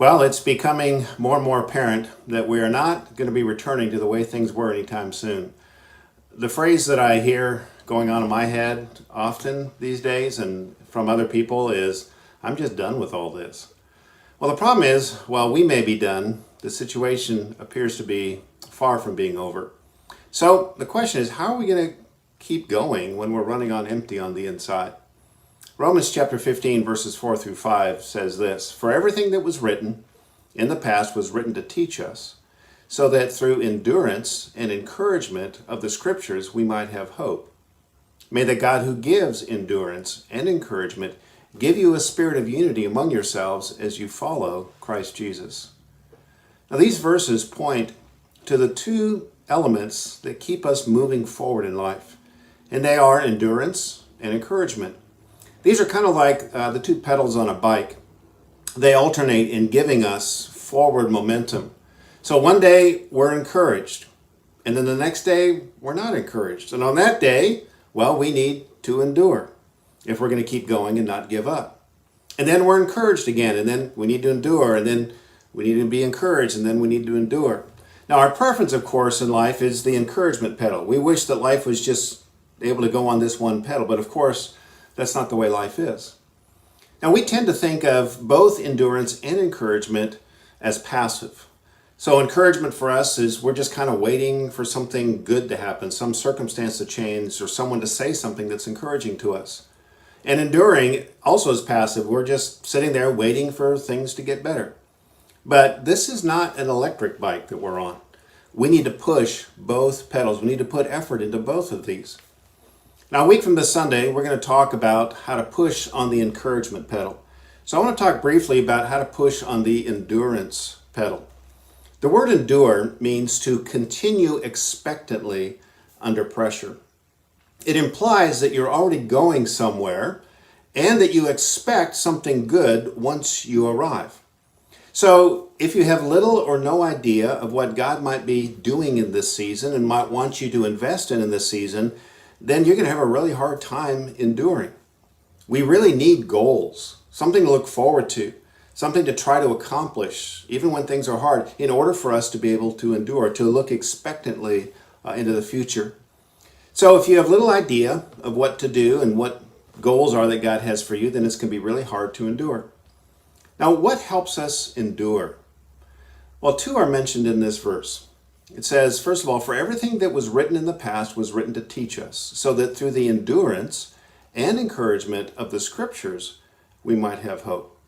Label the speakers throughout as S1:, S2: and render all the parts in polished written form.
S1: Well, it's becoming more and more apparent that we are not going to be returning to the way things were anytime soon. The phrase that I hear going on in my head often these days and from other people is, I'm just done with all this. Well, the problem is, while we may be done, the situation appears to be far from being over. So the question is, how are we going to keep going when we're running on empty on the inside? Romans chapter 15 verses 4 through 5 says this, "For everything that was written in the past was written to teach us, so that through endurance and encouragement of the scriptures we might have hope. May the God who gives endurance and encouragement give you a spirit of unity among yourselves as you follow Christ Jesus." Now these verses point to the two elements that keep us moving forward in life, and they are endurance and encouragement. These are kind of like the two pedals on a bike. They alternate in giving us forward momentum. So one day we're encouraged, and then the next day we're not encouraged. And on that day, well, we need to endure if we're going to keep going and not give up. And then we're encouraged again, and then we need to endure, and then we need to be encouraged, and then we need to endure. Now our preference, of course, in life is the encouragement pedal. We wish that life was just able to go on this one pedal, but of course, that's not the way life is. Now we tend to think of both endurance and encouragement as passive. So encouragement for us is we're just kind of waiting for something good to happen, some circumstance to change, or someone to say something that's encouraging to us. And enduring also is passive. We're just sitting there waiting for things to get better. But this is not an electric bike that we're on. We need to push both pedals. We need to put effort into both of these. Now, a week from this Sunday, we're going to talk about how to push on the encouragement pedal. So I want to talk briefly about how to push on the endurance pedal. The word endure means to continue expectantly under pressure. It implies that you're already going somewhere and that you expect something good once you arrive. So if you have little or no idea of what God might be doing in this season and might want you to invest in this season, then you're going to have a really hard time enduring. We really need goals, something to look forward to, something to try to accomplish, even when things are hard, in order for us to be able to endure, to look expectantly into the future. So if you have little idea of what to do and what goals are that God has for you, then it's going to be really hard to endure. Now, what helps us endure? Well, two are mentioned in this verse. It says, first of all, "For everything that was written in the past was written to teach us, so that through the endurance and encouragement of the scriptures, we might have hope."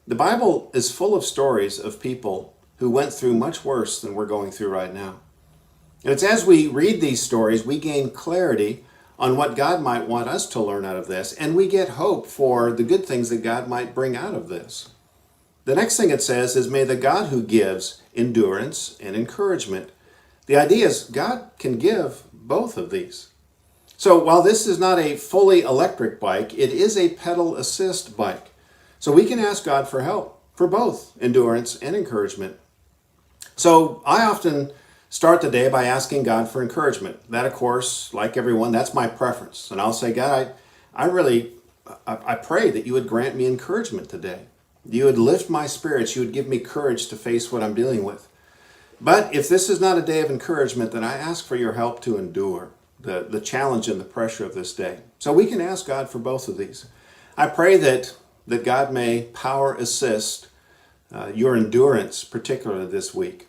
S1: The Bible is full of stories of people who went through much worse than we're going through right now. And it's as we read these stories, we gain clarity on what God might want us to learn out of this, and we get hope for the good things that God might bring out of this. The next thing it says is, "May the God who gives endurance and encouragement." The idea is God can give both of these. So while this is not a fully electric bike, it is a pedal assist bike. So we can ask God for help for both endurance and encouragement. So I often start the day by asking God for encouragement. That, of course, like everyone, that's my preference. And I'll say, God, I pray that you would grant me encouragement today. You would lift my spirits. You would give me courage to face what I'm dealing with. But if this is not a day of encouragement, then I ask for your help to endure the challenge and the pressure of this day. So we can ask God for both of these. I pray that God may power assist your endurance, particularly this week.